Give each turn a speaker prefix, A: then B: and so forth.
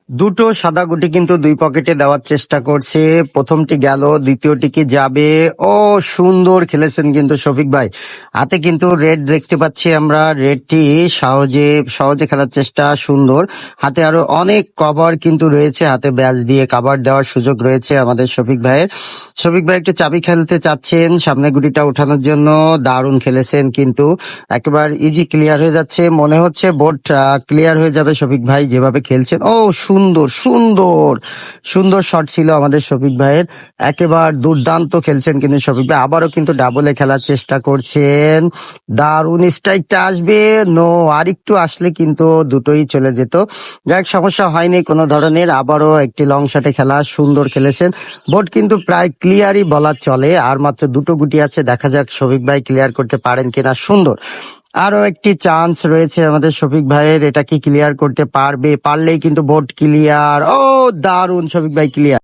A: দুটো সাদা গুটি কিন্তু দুই পকেটে দেওয়ার চেষ্টা করছে। প্রথমটি গেল, দ্বিতীয়টি কি যাবে? ও, সুন্দর খেলেছেন কিন্তু শফিক ভাই। হাতে কিন্তু রেড দেখতে পাচ্ছি আমরা, রেডটি সহজে সহজে খেলার চেষ্টা, সুন্দর। হাতে আরো অনেক কভার কিন্তু রয়েছে, হাতে ব্যাচ দিয়ে কভার দেওয়ার সুযোগ রয়েছে আমাদের শফিক ভাইয়ের। শফিক ভাই একটু চাবি খেলতে চাচ্ছেন সামনে গুটিটা উঠানোর জন্য। দারুণ খেলেছেন কিন্তু, একেবারে ইজি ক্লিয়ার হয়ে যাচ্ছে মনে হচ্ছে। বোর্ড ক্লিয়ার হয়ে যাবে শফিক ভাই যেভাবে খেলছেন। ও, সুন্দর সুন্দর সুন্দর শট ছিল আমাদের শফিক ভাইয়ের। একেবারে দুর্দান্ত খেলছেন কিন্তু শফিক ভাই। আবারও কিন্তু ডাবলে খেলার চেষ্টা করছেন। দারুণ স্ট্রাইকটা আসবে, নো, আর একটু আসলে কিন্তু দুটোই চলে যেত। যাক, সমস্যা হয়নি কোনো ধরনের। আবারও একটি লং শটে খেলা, সুন্দর খেলেছেন। বোর্ড কিন্তু প্রায় ক্লিয়ারই বলা চলে, আর মাত্র দুটো গুটি আছে, দেখা যাক শফিক ভাই ক্লিয়ার করতে পারেন কিনা। সুন্দর, আরো একটি চান্স রয়েছে আমাদের শফিক ভাইয়ের, এটা কি ক্লিয়ার করতে পারবে? পারলেই কিন্তু বোর্ড ক্লিয়ার। ও, দারুণ শফিক ভাই ক্লিয়ার।